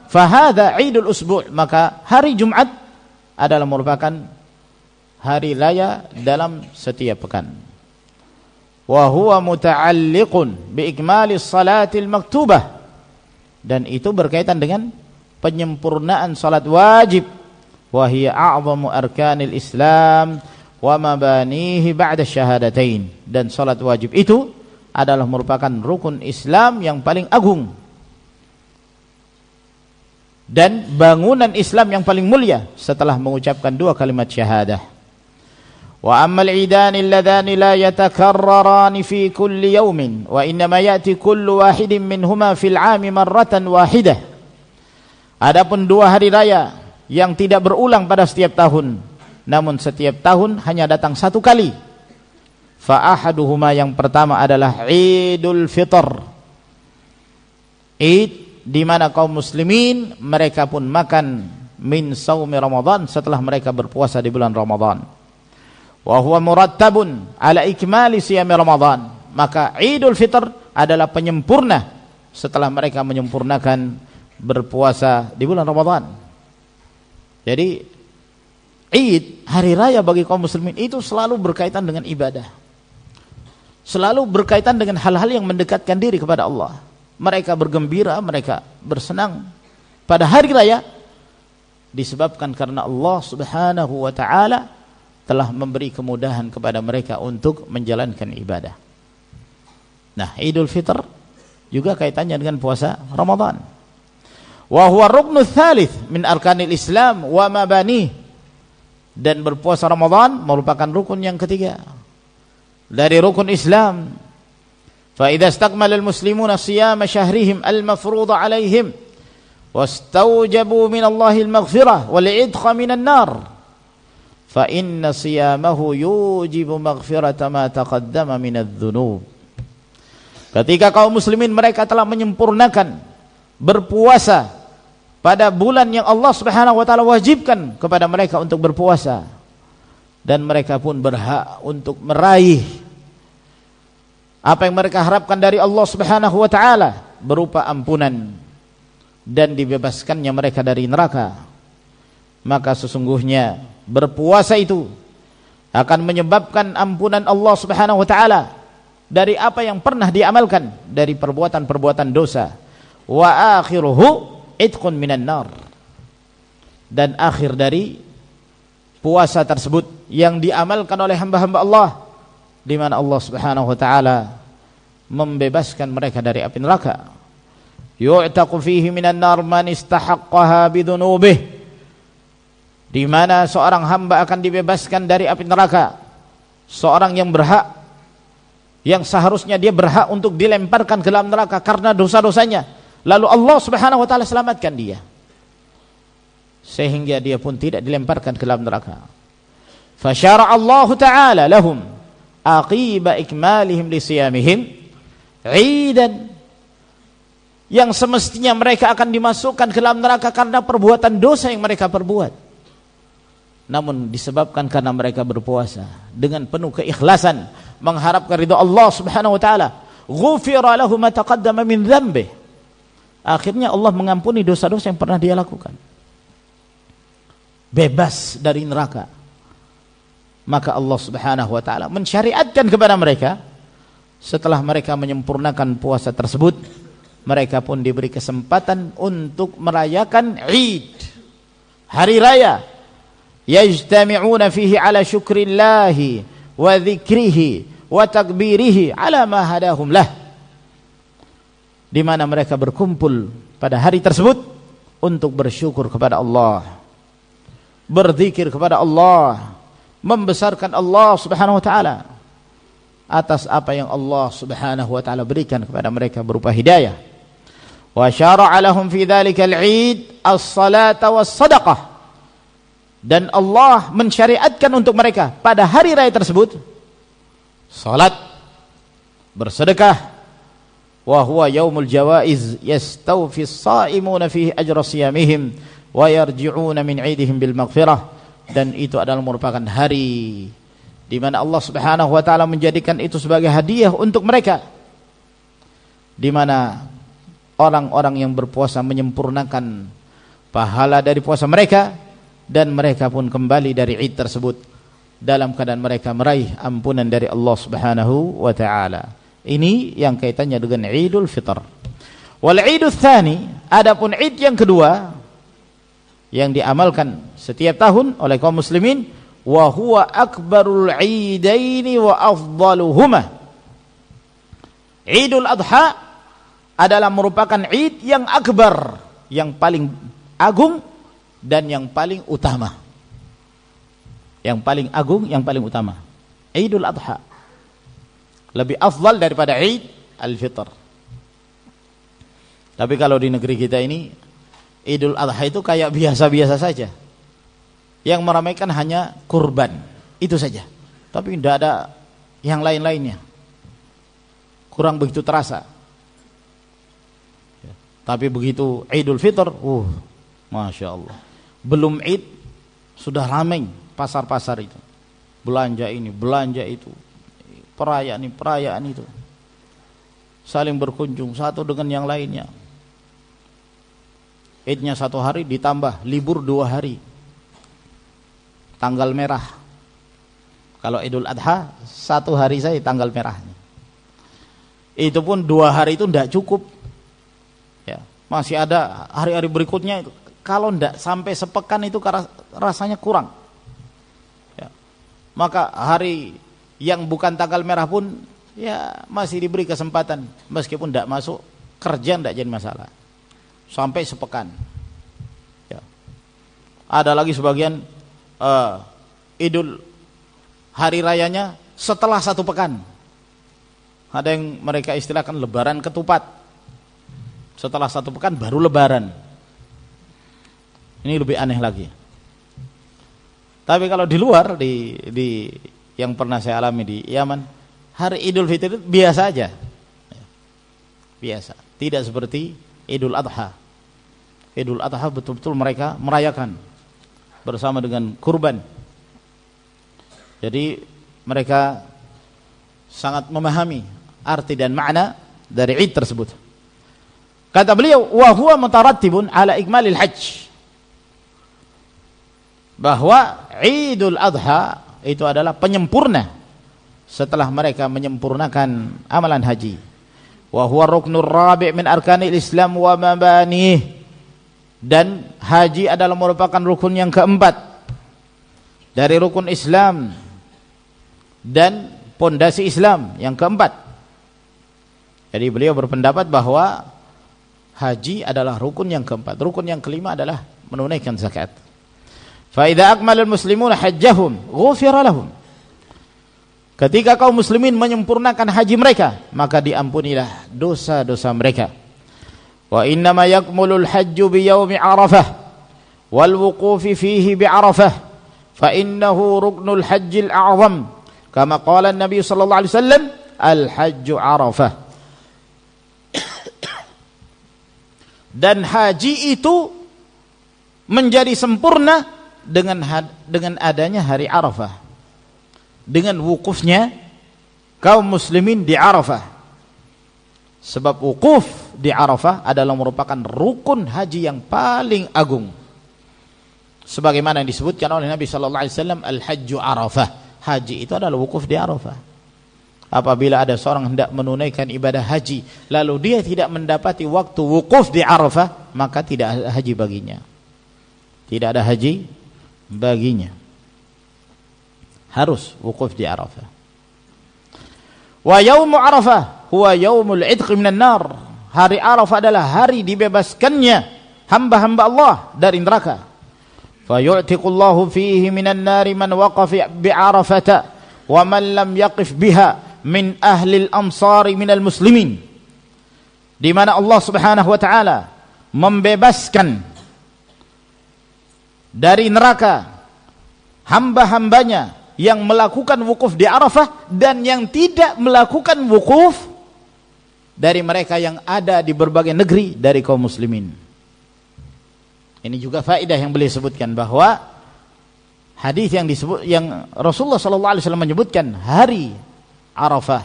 Fahadha 'idul usbu', maka hari Jumat adalah merupakan hari raya dalam setiap pekan. Wa huwa muta'alliqun bi ikmalis salatil maktubah, dan itu berkaitan dengan penyempurnaan salat wajib. Wa hiya a'zamu arkanil Islam wa mabanihi ba'da syahadatain, dan salat wajib itu adalah merupakan rukun Islam yang paling agung dan bangunan Islam yang paling mulia setelah mengucapkan dua kalimat syahadah. Wa ammal 'idani alladhani la yatakarrarani fi kulli yawmin wa innama ya'ti kullu wahidin minhuma fil 'ami marratan wahidah. Adapun dua hari raya yang tidak berulang pada setiap tahun, namun setiap tahun hanya datang satu kali. Fa ahaduhuma, yang pertama adalah Idul Fitr, Id di mana kaum muslimin mereka pun makan min saumi Ramadan, setelah mereka berpuasa di bulan Ramadan. Wa huwa murattabun ala ikmali siyami Ramadan, maka Idul Fitr adalah penyempurna setelah mereka menyempurnakan berpuasa di bulan Ramadan. Jadi Id, hari raya bagi kaum muslimin itu selalu berkaitan dengan ibadah, selalu berkaitan dengan hal-hal yang mendekatkan diri kepada Allah. Mereka bergembira, mereka bersenang pada hari raya disebabkan karena Allah Subhanahu wa taala telah memberi kemudahan kepada mereka untuk menjalankan ibadah. Nah, Idul Fitr juga kaitannya dengan puasa Ramadan. Wa huwa ruknu tsalits min arkanil Islam wa mabani, dan berpuasa Ramadan merupakan rukun yang ketiga dari rukun Islam. Fa idza istakmala al-muslimuna siyama syahrihim al-mafruḍa 'alaihim wastawjabu min Allahi al-maghfirah wal 'idqa minan nar fa inna siyamahu yujibu maghfirata ma taqaddama min adh-dhunub. Ketika kaum muslimin mereka telah menyempurnakan berpuasa pada bulan yang Allah Subhanahu wa taala wajibkan kepada mereka untuk berpuasa, dan mereka pun berhak untuk meraih apa yang mereka harapkan dari Allah Subhanahu wa taala berupa ampunan dan dibebaskannya mereka dari neraka, maka sesungguhnya berpuasa itu akan menyebabkan ampunan Allah Subhanahu wa taala dari apa yang pernah diamalkan dari perbuatan-perbuatan dosa. Wa akhiruhu itqun minan nar, dan akhir dari puasa tersebut yang diamalkan oleh hamba-hamba Allah, di mana Allah Subhanahu wa taala membebaskan mereka dari api neraka. Yu'taqu fihi minan nar man istahaqqaha bidunubihi, di mana seorang hamba akan dibebaskan dari api neraka, seorang yang berhak, yang seharusnya dia berhak untuk dilemparkan ke dalam neraka karena dosa-dosanya, lalu Allah Subhanahu wa taala selamatkan dia sehingga dia pun tidak dilemparkan ke dalam neraka. Fa syara'a Allah taala lahum aqiba ikmalihim li siyamihim 'idan, yang semestinya mereka akan dimasukkan ke dalam neraka karena perbuatan dosa yang mereka perbuat, namun disebabkan karena mereka berpuasa dengan penuh keikhlasan mengharapkan ridha Allah Subhanahu wa taala, ghufira lahu ma taqaddama min dzambi, akhirnya Allah mengampuni dosa-dosa yang pernah dia lakukan, bebas dari neraka. Maka Allah Subhanahu wa taala mensyariatkan kepada mereka, setelah mereka menyempurnakan puasa tersebut, mereka pun diberi kesempatan untuk merayakan Id, hari raya, yajtami'una fihi ala syukrillahi wa dzikrihi wa takbirihi ala ma hadahum lah, di mana mereka berkumpul pada hari tersebut untuk bersyukur kepada Allah, berzikir kepada Allah, membesarkan Allah Subhanahu wa taala atas apa yang Allah Subhanahu wa taala berikan kepada mereka berupa hidayah. Wa syara'a lahum fi dzalikal 'id as-salata was-shadaqah, dan Allah mensyariatkan untuk mereka pada hari raya tersebut salat, bersedekah. Wa huwa yaumul jawaiz yastawfi as-sha'imuna fihi ajra siyamihim wa yarji'una min 'idihim bil maghfirah, dan itu adalah merupakan hari di mana Allah Subhanahu wa taala menjadikan itu sebagai hadiah untuk mereka, di mana orang-orang yang berpuasa menyempurnakan pahala dari puasa mereka, dan mereka pun kembali dari Id tersebut dalam keadaan mereka meraih ampunan dari Allah Subhanahu wa taala. Ini yang kaitannya dengan Idul Fitr. Wal Idul Tsani, adapun Id yang kedua yang diamalkan setiap tahun oleh kaum muslimin, wa huwa akbarul idaini wa afdaluhuma. Idul Adha adalah merupakan Id yang akbar, yang paling agung dan yang paling utama. Yang paling agung, yang paling utama. Idul Adha lebih afdal daripada Id Al-Fitr. Tapi kalau di negeri kita ini, Idul Adha itu kayak biasa-biasa saja. Yang meramaikan hanya kurban, itu saja. Tapi tidak ada yang lain-lainnya. Kurang begitu terasa. Tapi begitu Idul Fitr, Masya Allah. Belum Id, sudah ramai pasar-pasar itu. Belanja ini, belanja itu. Perayaan ini, perayaan itu. Saling berkunjung satu dengan yang lainnya. Idnya 1 hari ditambah libur 2 hari. Tanggal merah. Kalau Idul Adha 1 hari saja tanggal merahnya. Itu pun 2 hari itu tidak cukup. Ya, masih ada hari-hari berikutnya itu. Kalau tidak sampai sepekan itu rasanya kurang. Ya. Maka hari yang bukan tanggal merah pun ya masih diberi kesempatan, meskipun tidak masuk kerja tidak jadi masalah. Sampai sepekan. Ya. Ada lagi sebagian Idul hari rayanya setelah 1 pekan. Ada yang mereka istilahkan lebaran ketupat. Setelah 1 pekan baru lebaran. Ini lebih aneh lagi. Tapi kalau di luar, di yang pernah saya alami di Yaman, hari Idul Fitri itu biasa aja. Biasa. Tidak seperti Idul Adha. Idul Adha betul-betul mereka merayakan bersama dengan kurban. Jadi mereka sangat memahami arti dan makna dari Id tersebut. Kata beliau, wa huwa mutarattibun ala ikmalil hajj. Bahwa Idul Adha itu adalah penyempurna setelah mereka menyempurnakan amalan haji. Wa huwa ruknur rabi' min arkanil Islam wa mabanih. Dan haji adalah merupakan rukun yang keempat dari rukun Islam dan pondasi Islam yang keempat. Jadi beliau berpendapat bahwa haji adalah rukun yang keempat. Rukun yang kelima adalah menunaikan zakat. Fa idza akmalal muslimuna hajjahum ghufira lahum. Ketika kaum muslimin menyempurnakan haji mereka, maka diampunilah dosa-dosa mereka. Wa innama yakmulul hajju bi yaumi Arafah wal wuqufi fihi bi Arafah fa innahu ruknul hajjil a'zam kama qala an-nabi sallallahu alaihi wasallam al hajju Arafah. Dan haji itu menjadi sempurna dengan adanya hari Arafah, dengan wukufnya kaum muslimin di Arafah. Sebab wukuf di Arafah adalah merupakan rukun haji yang paling agung. Sebagaimana yang disebutkan oleh Nabi sallallahu alaihi wasallam, al-hajju Arafah. Haji itu adalah wukuf di Arafah. Apabila ada seorang hendak menunaikan ibadah haji, lalu dia tidak mendapati waktu wukuf di Arafah, maka tidak ada haji baginya. Tidak ada haji baginya. Harus wukuf di Arafah. Wa yaumu Arafah huwa yaumul idq minan nar. Hari Arafah adalah hari dibebaskannya hamba-hamba Allah dari neraka. Fa yu'tiqullahu fihi minan nari man waqafa bi Arafata wa man lam yaqif biha min ahli al-amsari minal muslimin. Di mana Allah Subhanahu wa taala membebaskan dari neraka hamba-hambanya yang melakukan wukuf di Arafah dan yang tidak melakukan wukuf dari mereka yang ada di berbagai negeri dari kaum muslimin. Ini juga faedah yang beliau sebutkan, bahwa hadis yang Rasulullah sallallahu alaihi wasallam menyebutkan hari Arafah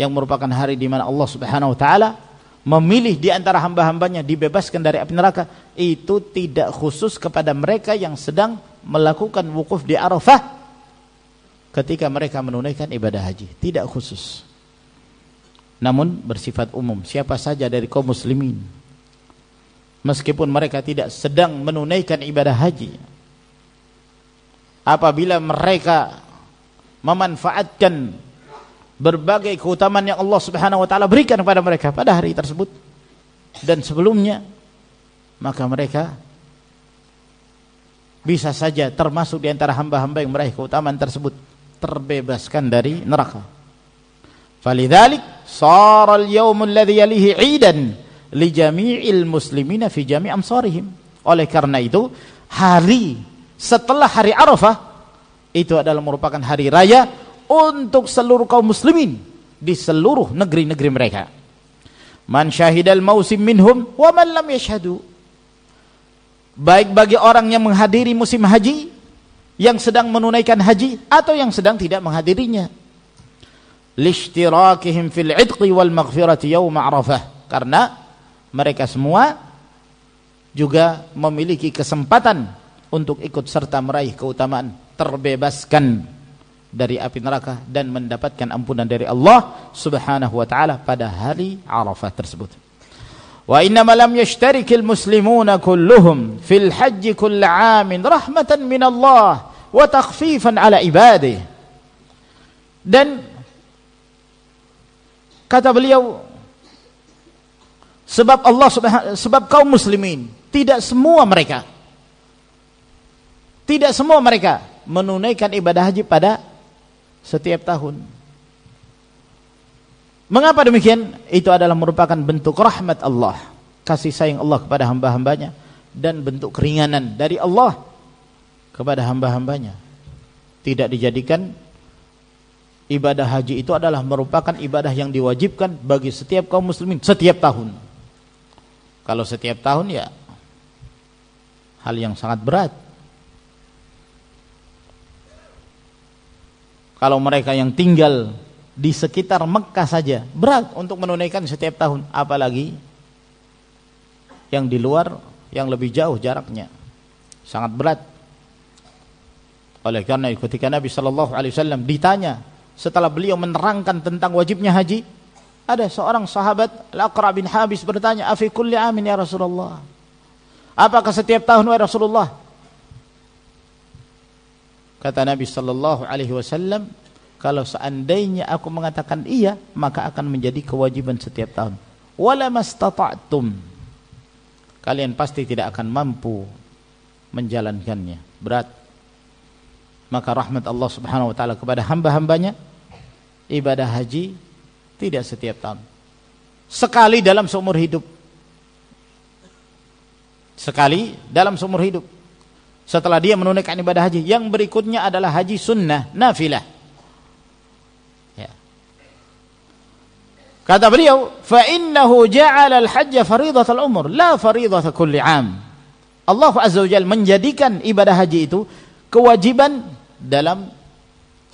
yang merupakan hari di mana Allah Subhanahu wa taala memilih di antara hamba-hambanya dibebaskan dari api neraka, itu tidak khusus kepada mereka yang sedang melakukan wukuf di Arafah ketika mereka menunaikan ibadah haji, tidak khusus. Namun bersifat umum, siapa saja dari kaum muslimin meskipun mereka tidak sedang menunaikan ibadah haji, apabila mereka memanfaatkan berbagai keutamaan yang Allah Subhanahu wa taala berikan kepada mereka pada hari tersebut dan sebelumnya, maka mereka bisa saja termasuk di antara hamba-hamba yang meraih keutamaan tersebut, terbebaskan dari neraka. Falidzalik shara al-yawm alladhi yalihi 'idan li jami'il muslimina fi jami' amsarihim. Oleh karena itu, hari setelah hari Arafah itu adalah merupakan hari raya untuk seluruh kaum muslimin di seluruh negeri-negeri mereka. Man syahidal mausim minhum wa man lam yashhadu. Baik bagi orang yang menghadiri musim haji, yang sedang menunaikan haji atau yang sedang tidak menghadirinya. Lishtirakihim fil 'idqi wal maghfirati yaum Arafah. Karena mereka semua juga memiliki kesempatan untuk ikut serta meraih keutamaan terbebaskan dari api neraka dan mendapatkan ampunan dari Allah Subhanahu wa taala pada hari Arafah tersebut. Wa innama lam yashtarikil muslimuna kulluhum fil hajj kull 'amin rahmatan min Allah wa takhfifan ala ibadihi. Dan kata beliau, sebab kaum muslimin tidak semua mereka menunaikan ibadah haji pada setiap tahun. Mengapa demikian? Itu adalah merupakan bentuk rahmat Allah, kasih sayang Allah kepada hamba-hambanya, dan bentuk keringanan dari Allah kepada hamba-hambanya. Tidak dijadikan ibadah haji itu adalah merupakan ibadah yang diwajibkan bagi setiap kaum muslimin setiap tahun. Kalau setiap tahun ya hal yang sangat berat. Kalau mereka yang tinggal di sekitar Mekah saja berat untuk menunaikan setiap tahun, apalagi yang di luar yang lebih jauh jaraknya, sangat berat. Oleh karena ketika Nabi sallallahu alaihi wasallam ditanya setelah beliau menerangkan tentang wajibnya haji, ada seorang sahabat Al-Aqra bin Habis bertanya, "Afi kulli amin ya Rasulullah?" Apakah setiap tahun wahai Rasulullah? Kata Nabi sallallahu alaihi wasallam, kalau seandainya aku mengatakan iya, maka akan menjadi kewajiban setiap tahun. Wala mastata'tum. Kalian pasti tidak akan mampu menjalankannya. Berat. Maka rahmat Allah Subhanahu wa taala kepada hamba-hambanya, ibadah haji tidak setiap tahun. Sekali dalam seumur hidup. Sekali dalam seumur hidup. Setelah dia menunaikan ibadah haji, yang berikutnya adalah haji sunnah, nafilah. Ya. Kata beliau, fa innahu ja'ala al-hajj fariidatal umur, la fariidata kulli 'am. Allah Azza wa Jalla menjadikan ibadah haji itu kewajiban dalam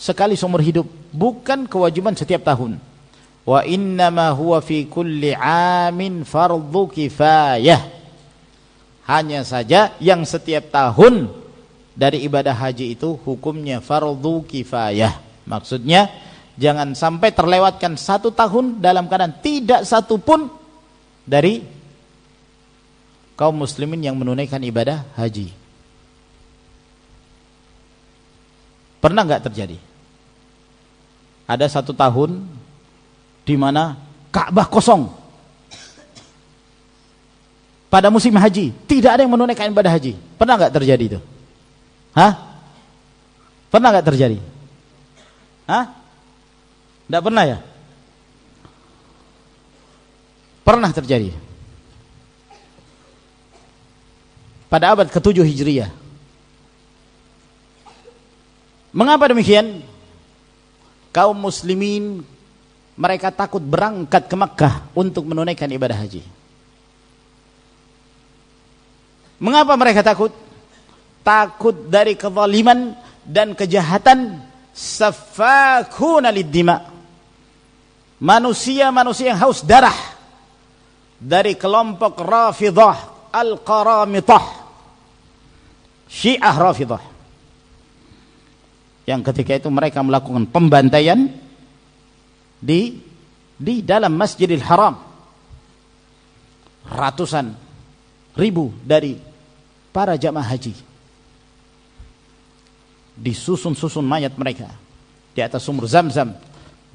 sekali seumur hidup, bukan kewajiban setiap tahun. Wa innama huwa fi kulli 'amin fardhu kifayah. Hanya saja yang setiap tahun dari ibadah haji itu hukumnya fardhu kifayah. Maksudnya jangan sampai terlewatkan satu tahun dalam keadaan tidak satu pun dari kaum muslimin yang menunaikan ibadah haji. Pernah nggak terjadi? Ada satu tahun di mana Ka'bah kosong. Pada musim haji tidak ada yang menunaikan ibadah haji. Pernah nggak terjadi itu? Hah? Pernah nggak terjadi? Hah? Nggak pernah ya? Pernah terjadi. Pada abad ke-7 Hijriah. Mengapa demikian? Kaum muslimin mereka takut berangkat ke Makkah untuk menunaikan ibadah haji. Mengapa mereka takut? Takut dari kezaliman dan kejahatan safakuna lid-dima. manusia-manusia yang haus darah dari kelompok Rafidhah Al-Qaramitah, Syiah Rafidhah, yang ketika itu mereka melakukan pembantaian di dalam Masjidil Haram. Ratusan ribu dari para jamaah haji disusun-susun mayat mereka di atas sumur Zam-Zam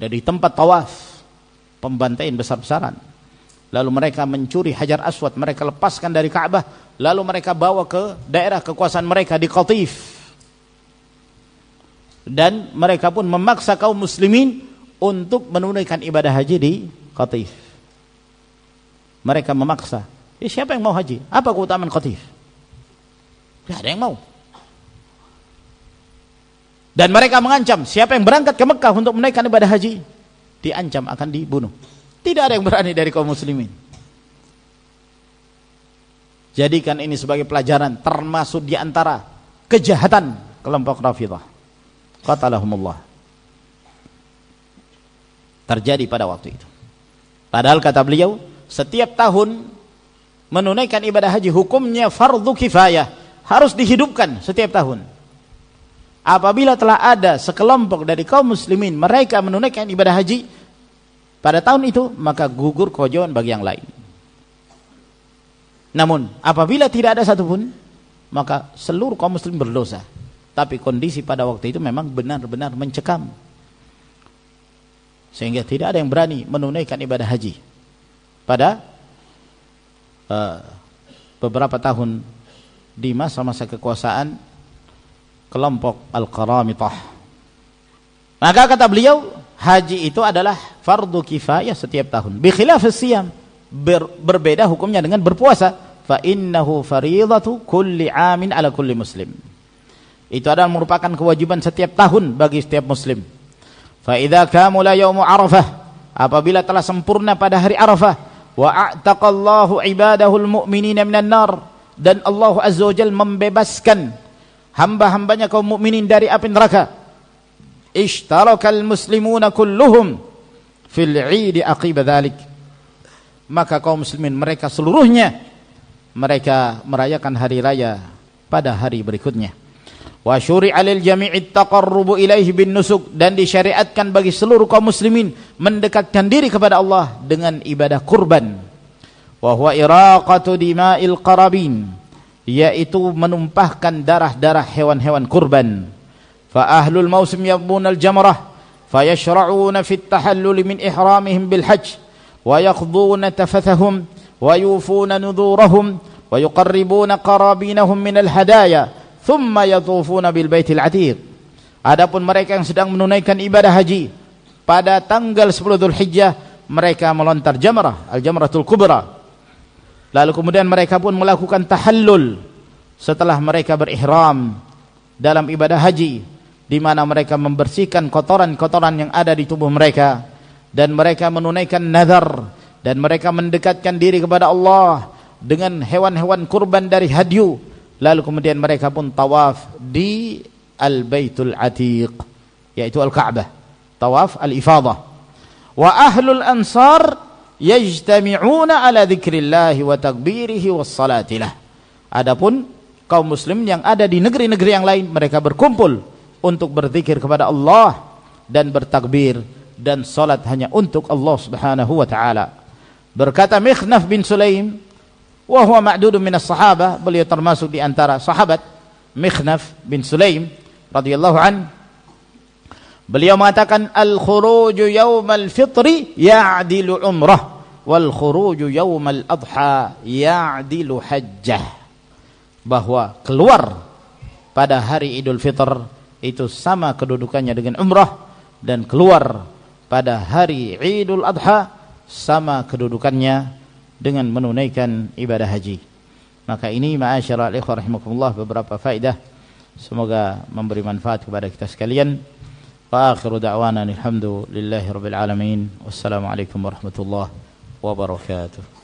dan di tempat tawaf, pembantaian besar-besaran. Lalu mereka mencuri Hajar Aswad, mereka lepaskan dari Ka'bah, lalu mereka bawa ke daerah kekuasaan mereka di Qatif. Dan mereka pun memaksa kaum muslimin untuk menunaikan ibadah haji di Qatif. Mereka memaksa. Siapa yang mau haji? Apa keutamaan Qatif? Tidak ada yang mau. Dan mereka mengancam, siapa yang berangkat ke Mekah untuk menunaikan ibadah haji, diancam akan dibunuh. Tidak ada yang berani dari kaum muslimin. Jadikan ini sebagai pelajaran, termasuk di antara kejahatan kelompok Rafidhah. Qatalahumullah. Terjadi pada waktu itu. Padahal kata beliau, setiap tahun menunaikan ibadah haji hukumnya fardu kifayah, harus dihidupkan setiap tahun. Apabila telah ada sekelompok dari kaum muslimin mereka menunaikan ibadah haji pada tahun itu, maka gugur kewajiban bagi yang lain. Namun apabila tidak ada satupun, maka seluruh kaum muslim berdosa. Tapi kondisi pada waktu itu memang benar-benar mencekam, sehingga tidak ada yang berani menunaikan ibadah haji pada beberapa tahun di masa-masa kekuasaan kelompok Al-Qaramitah. Maka kata beliau, haji itu adalah fardu kifayah setiap tahun. Bi khilafis siyam, berbeda hukumnya dengan berpuasa. Fa innahu faridatu kulli amin ala kulli muslim. Itu adalah merupakan kewajiban setiap tahun bagi setiap muslim. Fa idza kamula yaumu Arafah, apabila telah sempurna pada hari Arafah, wa a'taqallahu ibadahul mu'minina minan nar, dan Allah azza wajalla membebaskan hamba-hambanya kaum mukminin dari api neraka. Ishtarakal muslimuna kulluhum fil 'id aqiba dzalik. Maka kaum muslimin mereka seluruhnya mereka merayakan hari raya pada hari berikutnya. Wa syuri'a lil jami'i taqarrubu ilaihi bin nusuk, dan disyariatkan bagi seluruh kaum muslimin mendekatkan diri kepada Allah dengan ibadah kurban. Wa huwa iraqatu dima'il qarabin, yaitu menumpahkan darah-darah hewan-hewan kurban. Fa ahlul mausim yabunal jamrah fayashra'una fit tahallul min ihramihim bil hajj wa yaqduna tafathahum wa yufuna nudurahum wa yuqarribuna qarabinahum min al hadaya thumma yatufuna bil baitil atiq. Adapun mereka yang sedang menunaikan ibadah haji pada tanggal 10 Dzulhijjah, mereka melontar jamrah, al-jamratul kubra. Lalu kemudian mereka pun melakukan tahallul setelah mereka berihram dalam ibadah haji, di mana mereka membersihkan kotoran-kotoran yang ada di tubuh mereka, dan mereka menunaikan nazar, dan mereka mendekatkan diri kepada Allah dengan hewan-hewan kurban dari hadyu. Lalu kemudian mereka pun tawaf di al-baitul atiq, yaitu al-Ka'bah, tawaf al-ifadah. Wa ahlul ansar yajtami'una ala dzikrillah wa takbirihi was salatilah. Adapun kaum muslim yang ada di negeri-negeri yang lain, mereka berkumpul untuk berzikir kepada Allah dan bertakbir dan salat hanya untuk Allah Subhanahu wa taala. Berkata Mikhnaf bin Sulaim, wa huwa ma'dudun minas sahabah, beliau termasuk di antara sahabat, Mikhnaf bin Sulaim radhiyallahu an, beliau mengatakan al-khuruju yaumal fitri ya'dilu umrah wal khuruju yaumal adha ya'dilu hajjah. Bahwa keluar pada hari Idul Fitr itu sama kedudukannya dengan umrah, dan keluar pada hari Idul Adha sama kedudukannya dengan menunaikan ibadah haji. Maka ini ma'asyiral ikhwah rahimakumullah beberapa faedah, semoga memberi manfaat kepada kita sekalian. Wa akhiru da'wana alhamdulillahi rabbil alamin. Wassalamualaikum warahmatullahi wabarakatuh.